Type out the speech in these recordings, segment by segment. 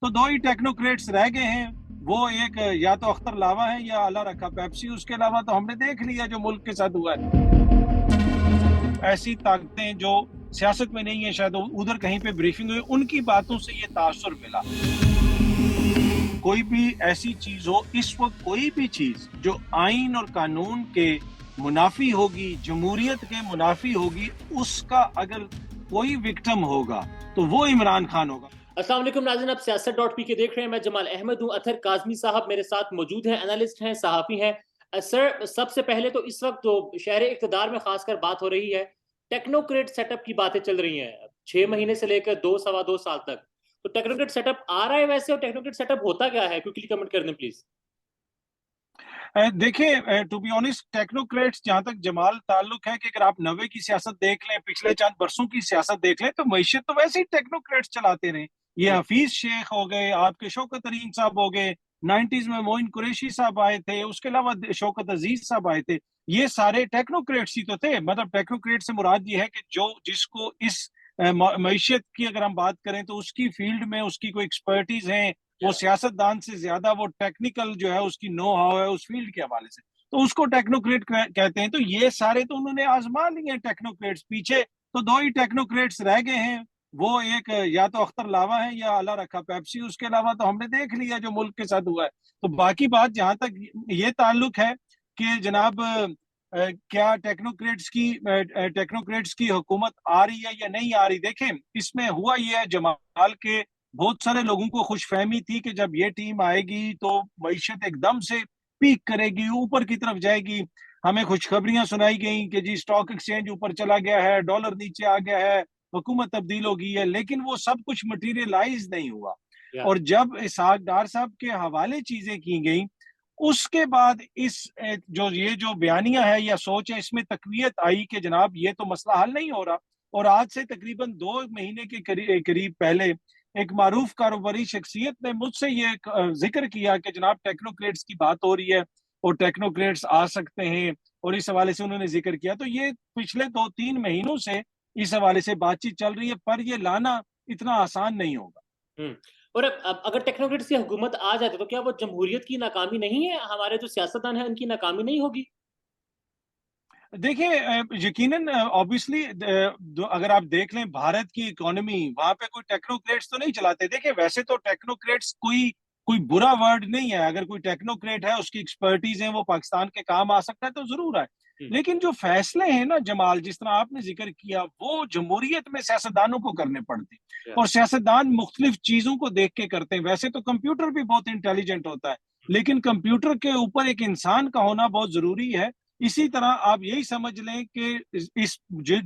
तो दो ही टेक्नोक्रेट्स रह गए हैं। वो एक या तो अख्तर लावा है या अल्लाह रखा पेप्सी। उसके अलावा तो हमने देख लिया जो मुल्क के साथ हुआ है। ऐसी ताकतें जो सियासत में नहीं है, शायद उधर कहीं पे ब्रीफिंग हुई, उनकी बातों से ये तासुर मिला। कोई भी ऐसी चीज हो इस वक्त, कोई भी चीज जो आइन और कानून के मुनाफी होगी, जमहूरियत के मुनाफी होगी, उसका अगर कोई विक्टिम होगा तो वो इमरान खान होगा। अस्सलाम वालेकुम नाज़रीन, आप सियासत.पी के देख रहे हैं। मैं जमाल अहमद हूं। अतहर काज़मी साहब मेरे साथ मौजूद हैं, एनालिस्ट हैं, सहाफ़ी हैं। सर, सबसे पहले तो इस वक्त तो शहर इक़्तिदार में खासकर बात हो रही है, टेक्नोक्रेट सेटअप की बातें चल रही हैं 6 महीने से लेकर 2 सवा 2 साल तक। तो टेक्नोक्रेट सेटअप आ रहा है वैसे, और टेक्नोक्रेट सेटअप होता क्या है? क्विकली कमेंट कर दें प्लीज। देखिए, टू बी ऑनेस्ट, टेक्नोक्रेट्स जहां तक जमाल ताल्लुक है कि अगर आप 90 की सियासत देख लें, पिछले चंद बरसों की सियासत देख लें, तो मैशत तो वैसे ही टेक्नोक्रेट्स चलाते रहे। ये हफीज शेख हो गए, आपके शौकत अरीन साहब हो गए, 90s में मोइन कुरैशी साहब आए थे, उसके अलावा शौकत अजीज साहब आए थे। ये सारे टेक्नोक्रेट्स ही तो थे। मतलब टेक्नोक्रेट से मुराद ये है कि जो जिसको इस मैशत की अगर हम बात करें तो उसकी फील्ड में उसकी कोई एक्सपर्टीज है, वो सियासतदान से ज्यादा वो टेक्निकल जो है उसकी नो हाउ है उस फील्ड के हवाले से, तो उसको टेक्नोक्रेट कहते हैं। तो ये सारे तो उन्होंने आजमा लिए हैं टेक्नोक्रेट्स। पीछे तो दो ही टेक्नोक्रेट्स रह गए हैं। वो एक या तो अख्तर लावा है या अल्लाह रखा पेप्सी। उसके अलावा तो हमने देख लिया जो मुल्क के साथ हुआ है। तो बाकी बात जहां तक ये ताल्लुक है कि जनाब क्या टेक्नोक्रेट्स की हुकूमत आ रही है या नहीं आ रही, देखें इसमें हुआ ये है जमाल के बहुत सारे लोगों को खुशफहमी थी कि जब ये टीम आएगी तो मईशत एकदम से पीक करेगी, ऊपर की तरफ जाएगी। हमें खुशखबरियां सुनाई गई कि जी स्टॉक एक्सचेंज ऊपर चला गया है, डॉलर नीचे आ गया है, हुकूमत तब्दील हो गई है, लेकिन वो सब कुछ मटीरियलाइज नहीं हुआ। और जब इसहाक डार साहब के हवाले चीजें की गई, उसके बाद इस जो बयानिया है या सोच है, इसमें तकवीयत आई कि जनाब ये तो मसला हल नहीं हो रहा। और आज से तकरीबन 2 महीने के करीब पहले एक मारूफ कारोबारी शख्सियत ने मुझसे ये जिक्र किया कि जनाब टेक्नोक्रेट्स की बात हो रही है और टेक्नोक्रेट्स आ सकते हैं, और इस हवाले से उन्होंने जिक्र किया। तो ये पिछले 2-3 महीनों से इस हवाले से बातचीत चल रही है, पर ये लाना इतना आसान नहीं होगा। और अब अगर टेक्नोक्रेट्स की हुकूमत आ जाती तो क्या वो जमहूरियत की नाकामी नहीं है? हमारे जो सियासतदान है उनकी नाकामी नहीं होगी? देखिए, यकीनन ऑब्वियसली अगर आप देख लें भारत की इकोनॉमी, वहां पे कोई टेक्नोक्रेट्स तो नहीं चलाते। देखिए वैसे तो टेक्नोक्रेट्स कोई कोई बुरा वर्ड नहीं है। अगर कोई टेक्नोक्रेट है, उसकी एक्सपर्टीज है, वो पाकिस्तान के काम आ सकता है तो जरूर है। लेकिन जो फैसले हैं ना जमाल, जिस तरह आपने जिक्र किया, वो जमहूरियत में सियासतदानों को करने पड़ते हैं, और सियासतदान मुख्तलिफ चीजों को देख के करते हैं। वैसे तो कंप्यूटर भी बहुत इंटेलिजेंट होता है, लेकिन कंप्यूटर के ऊपर एक इंसान का होना बहुत जरूरी है। इसी तरह आप यही समझ लें कि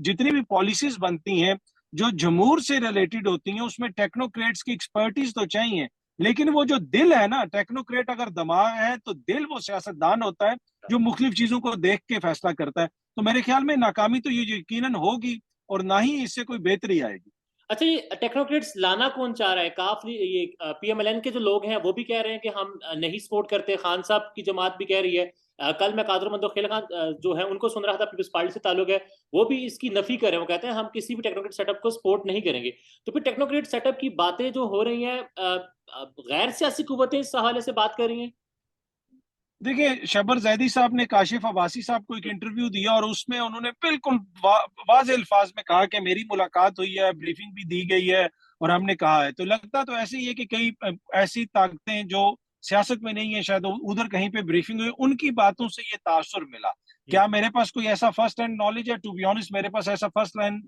जितनी भी पॉलिसीज बनती हैं जो जमूर से रिलेटेड होती हैं, उसमें टेक्नोक्रेट्स की एक्सपर्टीज तो चाहिए, लेकिन वो जो दिल है ना, टेक्नोक्रेट अगर दिमाग है तो दिल वो सियासतदान होता है जो मुख्तलिफ चीजों को देख के फैसला करता है। तो मेरे ख्याल में नाकामी तो ये यकीनन होगी, और ना ही इससे कोई बेहतरी आएगी। अच्छा, ये टेक्नोक्रेट्स लाना कौन चाह रहा है? काफी ये पीएमएलएन के जो लोग हैं वो भी कह रहे हैं कि हम नहीं सपोर्ट करते। खान साहब की जमात भी कह रही है। कल मैं कादर मंदोखेल खान जो है उनको सुन रहा था, पीपल्स पार्टी से ताल्लुक है, वो भी इसकी नफी कर रहे हैं। वो कहते हैं हम किसी भी टेक्नोक्रेट सेटअप को सपोर्ट नहीं करेंगे। तो फिर टेक्नोक्रेट सेटअप की बातें जो हो रही हैं, गैर सियासी कुव्वतें इस हवाले से बात कर रही हैं। देखिए, शबर जैदी साहब ने काशिफ अब्बासी साहब को एक इंटरव्यू दिया, और उसमें उन्होंने बिल्कुल वाज़ेह अल्फाज में कहा कि मेरी मुलाकात हुई है, ब्रीफिंग भी दी गई है, और हमने कहा है। तो लगता तो ऐसे ही है कि कई ऐसी ताकतें जो सियासत में नहीं है, शायद उधर कहीं पे ब्रीफिंग हुई, उनकी बातों से ये तासुर मिला। क्या मेरे पास कोई ऐसा फर्स्ट हैंड नॉलेज है? टू बी ऑनेस्ट, मेरे पास ऐसा फर्स्ट हैंड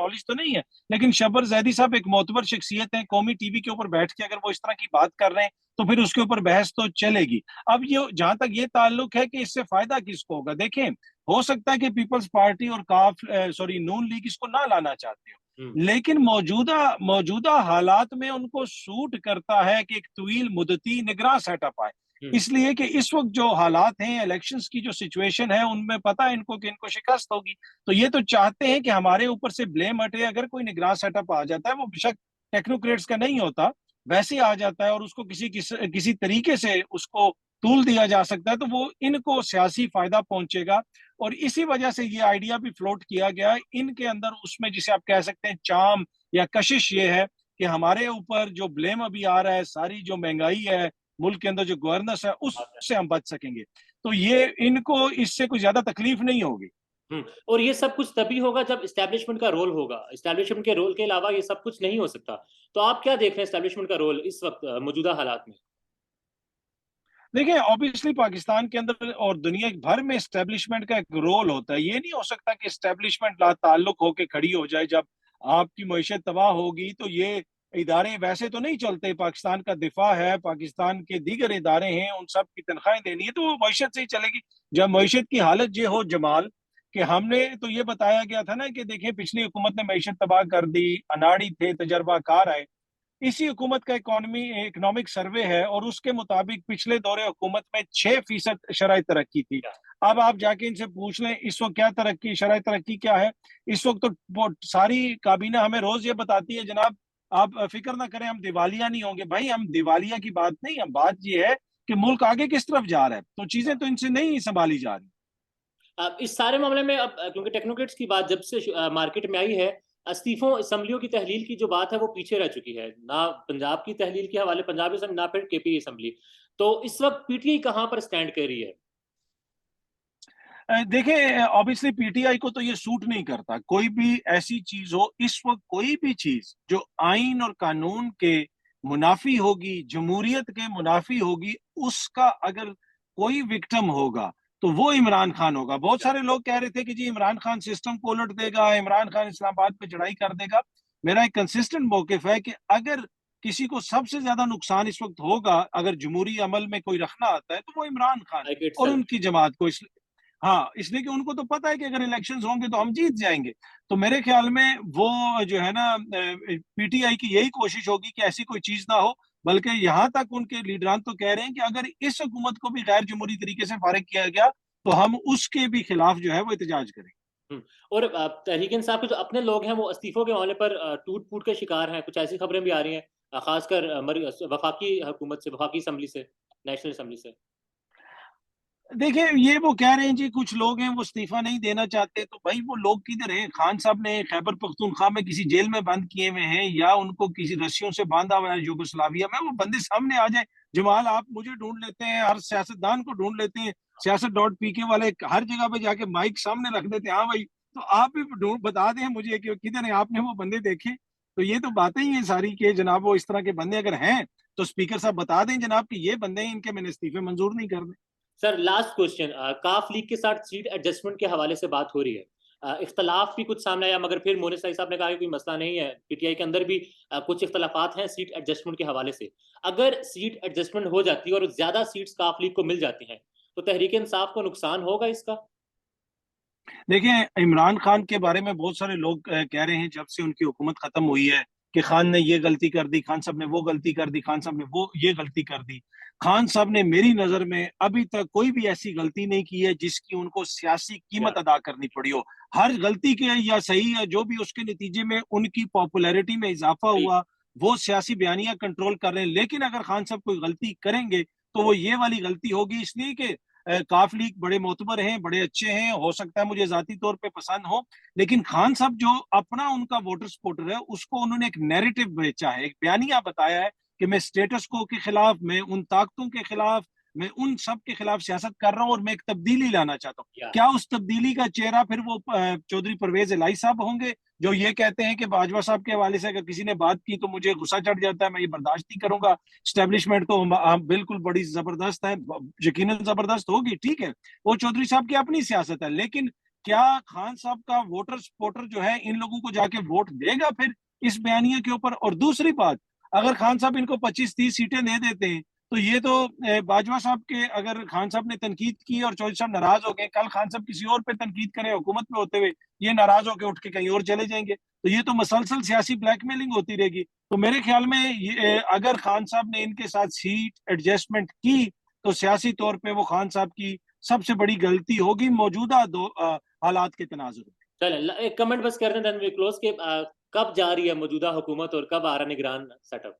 नॉलेज तो नहीं है। लेकिन शबर जैदी साहब एक मोतबर शख्सियत है, कौमी टीवी के ऊपर बैठ के अगर वो इस तरह की बात कर रहे हैं तो फिर उसके ऊपर बहस तो चलेगी। अब ये जहां तक ये ताल्लुक है कि इससे फायदा किसको होगा, देखें हो सकता है कि पीपल्स पार्टी और नून लीग इसको ना लाना चाहते हो, लेकिन मौजूदा मौजूदा हालात में उनको सूट करता है कि एक तवील मुद्दती निगरान सेटअप आए। इसलिए कि इस वक्त जो हालात हैं, इलेक्शंस की जो सिचुएशन है, उनमें पता है इनको कि इनको शिकस्त होगी। तो ये तो चाहते हैं कि हमारे ऊपर से ब्लेम हटे। अगर कोई निगरान सेटअप आ जाता है, वो बेशक टेक्नोक्रेट्स का नहीं होता, वैसे आ जाता है, और उसको किसी तरीके से उसको तूल दिया जा सकता है, तो वो इनको सियासी फायदा पहुंचेगा। और इसी वजह से ये आइडिया भी फ्लोट किया गया इनके अंदर, उसमें जिसे आप कह सकते हैं चाम या कशिश ये है कि हमारे ऊपर जो ब्लेम अभी आ रहा है, सारी जो महंगाई है, मुल्क के अंदर जो गवर्नेंस है, उससे हम बच सकेंगे। तो ये इनको इससे कोई ज्यादा तकलीफ नहीं होगी। और ये सब कुछ तभी होगा जब इस्टेब्लिशमेंट का रोल होगा। इस्टेब्लिशमेंट के रोल के अलावा ये सब कुछ नहीं हो सकता। तो आप क्या देख रहे हैं इस्टेब्लिशमेंट का रोल इस वक्त मौजूदा हालात में? देखिए, ऑब्वियसली पाकिस्तान के अंदर और दुनिया भर में एस्टेब्लिशमेंट का एक रोल होता है। ये नहीं हो सकता कि एस्टेब्लिशमेंट लाताल्लुक होकर खड़ी हो जाए। जब आपकी मईशत तबाह होगी तो ये इदारे वैसे तो नहीं चलते। पाकिस्तान का दिफा है, पाकिस्तान के दीगर इदारे हैं, उन सब की तनख्वाहें देनी है तो वो मईशत से ही चलेगी। जब मईशत की हालत ये हो जमाल, कि हमने तो ये बताया गया था ना कि देखिए पिछली हुकूमत ने मईशत तबाह कर दी, अनाड़ी थे, तजर्बाकार आए। इसी हुकूमत का इकोनॉमिक सर्वे है और उसके मुताबिक पिछले दौरे हुकूमत में 6% शराय तरक्की थी। अब आप जाके इनसे पूछ लें इस वक्त क्या तरक्की, शराय तरक्की क्या है। इस वक्त तो सारी काबीना हमें रोज ये बताती है, जनाब आप फिक्र ना करें, हम दिवालिया नहीं होंगे। भाई हम दिवालिया की बात नहीं, हम बात ये है कि मुल्क आगे किस तरफ जा रहा है, तो चीजें तो इनसे नहीं संभाली जा रही। अब इस सारे मामले में अब क्योंकि टेक्नोक्रेट्स की बात जब से मार्केट में आई है, इस्तीफों असम्बलियों की तहलील की जो बात है वो पीछे रह चुकी है। ना पंजाब की तहलील के हवाले पंजाब असम्बली, ना फिर केपी असम्बली। तो इस वक्त पीटीआई कहाँ पर स्टैंड कर रही है? देखिए, ऑब्वियसली पीटीआई को तो ये सूट नहीं करता कोई भी ऐसी चीज हो। इस वक्त कोई भी चीज जो आइन और कानून के मुनाफी होगी, जमहूरियत के मुनाफी होगी, उसका अगर कोई विक्टिम होगा तो वो इमरान खान होगा। बहुत सारे लोग कह रहे थे कि जी इमरान खान सिस्टम को उलट देगा, इमरान खान इस्लामाबाद पे चढ़ाई कर देगा। मेरा एक कंसिस्टेंट मौकिफ है कि अगर किसी को सबसे ज्यादा नुकसान इस वक्त होगा, अगर जमहूरी अमल में कोई रखना आता है, तो वो इमरान खान लाइक और इटसेल्फ। उनकी जमात को। हाँ, इसलिए कि उनको तो पता है कि अगर इलेक्शंस होंगे तो हम जीत जाएंगे। तो मेरे ख्याल में वो जो है ना, पीटीआई की यही कोशिश होगी कि ऐसी कोई चीज ना हो। बल्कि यहाँ तक उनके लीडरान तो कह रहे हैं कि अगर इस हुकूमत को भी गैर जमहूरी तरीके से फारिग किया गया तो हम उसके भी खिलाफ जो है वो एहतजाज करेंगे। हम्म, और तहरीक इंसाफ के जो अपने लोग हैं वो इस्तीफों के मामले पर टूट फूट के शिकार हैं। कुछ ऐसी खबरें भी आ रही हैं, खासकर वफाकी हुकूमत से, वफाकी असम्बली से, नेशनल असम्बली से। देखिए, ये वो कह रहे हैं जी कुछ लोग हैं वो इस्तीफा नहीं देना चाहते, तो भाई वो लोग किधर हैं? खान साहब ने खैबर पख्तूनख्वा में किसी जेल में बंद किए हुए हैं या उनको किसी रस्सियों से बांधा हुआ है यूगोस्लाविया में? वो बंदे सामने आ जाए। जमाल, आप मुझे ढूंढ लेते हैं, हर सियासतदान को ढूंढ लेते हैं, सियासत डॉट पीके वाले हर जगह पे जाके माइक सामने रख देते हैं। हाँ भाई, तो आप भी ढूंढ बता दें मुझे कि किधर है, आपने वो बंदे देखे? तो ये तो बातें ही हैं सारी के जनाब, वो इस तरह के बंदे अगर हैं तो स्पीकर साहब बता दें जनाब कि ये बंदे हैं, इनके मैंने इस्तीफे मंजूर नहीं कर। सर लास्ट क्वेश्चन, काफ लीग के साथ सीट एडजस्टमेंट के हवाले से बात हो रही है। इख्तलाफ भी कुछ सामने आया, मगर फिर मोने साहिब साहब ने कहा कि कोई मसला नहीं है। पीटीआई के अंदर भी कुछ इख्तलाफात हैं सीट एडजस्टमेंट के हवाले से। अगर सीट एडजस्टमेंट हो जाती है और ज्यादा सीट्स काफ लीग को मिल जाती हैं, तो तहरीक इंसाफ को नुकसान होगा इसका? देखिए, इमरान खान के बारे में बहुत सारे लोग कह रहे हैं जब से उनकी हुकूमत खत्म हुई है कि खान ने ये गलती कर दी, खान साहब ने वो गलती कर दी, खान साहब ने वो ये गलती कर दी। खान साहब ने मेरी नजर में अभी तक कोई भी ऐसी गलती नहीं की है जिसकी उनको सियासी कीमत अदा करनी पड़ी हो। हर गलती के या सही या जो भी उसके नतीजे में उनकी पॉपुलैरिटी में इजाफा हुआ, वो सियासी बयानियां कंट्रोल कर रहे हैं। लेकिन अगर खान साहब कोई गलती करेंगे तो वो ये वाली गलती होगी, इसलिए कि काफ लीग बड़े मोतबर हैं, बड़े अच्छे हैं, हो सकता है मुझे जाती तौर पे पसंद हो। लेकिन खान साहब जो अपना उनका वोटर सपोर्टर है उसको उन्होंने एक नैरेटिव बेचा है, एक बयानिया बताया है कि मैं स्टेटस को के खिलाफ, मैं उन ताकतों के खिलाफ, मैं उन सब के खिलाफ सियासत कर रहा हूं और मैं एक तब्दीली लाना चाहता हूँ। या क्या उस तब्दीली का चेहरा फिर वो चौधरी परवेज इलाही साहब होंगे जो ये कहते हैं कि बाजवा साहब के हवाले से अगर किसी ने बात की तो मुझे गुस्सा चढ़ जाता है, मैं ये बर्दाश्त नहीं करूंगा। स्टैब्लिशमेंट तो बिल्कुल बड़ी जबरदस्त है, यकीनन जबरदस्त होगी, ठीक है, वो चौधरी साहब की अपनी सियासत है। लेकिन क्या खान साहब का वोटर सपोर्टर जो है इन लोगों को जाके वोट देगा फिर इस बयानिया के ऊपर? और दूसरी बात, अगर खान साहब इनको 25-30 सीटें दे देते हैं तो ये तो बाजवा साहब के, अगर खान साहब ने तनकीद की और चौधरी साहब नाराज हो गए, कल खान साहब किसी और पे तनकीद करें हुकूमत में होते हुए, ये नाराज होकर उठ के कहीं और चले जाएंगे, तो ये तो मसलसल सियासी ब्लैकमेलिंग होती रहेगी। तो मेरे ख्याल में ये अगर खान साहब ने इनके साथ सीट एडजस्टमेंट की तो सियासी तौर पे वो खान साहब की सबसे बड़ी गलती होगी मौजूदा हालात के तनाजुर में। चलें, एक कमेंट बस कर दें देन वी क्लोज के, कब जा रही है मौजूदा हुकूमत और कब आ रहा निगरान सेटअप?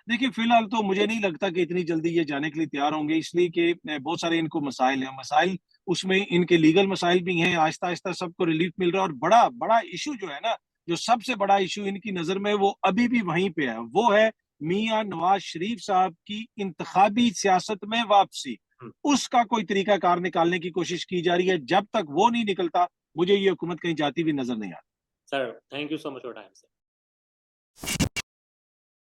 देखिए, फिलहाल तो मुझे नहीं लगता कि इतनी जल्दी ये जाने के लिए तैयार होंगे, इसलिए कि बहुत सारे इनको मसाइल हैं। मसाइल उसमें इनके लीगल मसाइल भी हैं, आहिस्ता आहिस्ता सबको रिलीफ मिल रहा है। और बड़ा बड़ा इशू जो है ना, जो सबसे बड़ा इशू इनकी नजर में वो अभी भी वहीं पे है, वो है मियां नवाज शरीफ साहब की इंतखाबी सियासत में वापसी। उसका कोई तरीकाकार निकालने की कोशिश की जा रही है, जब तक वो नहीं निकलता मुझे ये हुकूमत कहीं जाती हुई नजर नहीं आती। Sir thank you so much for time sir.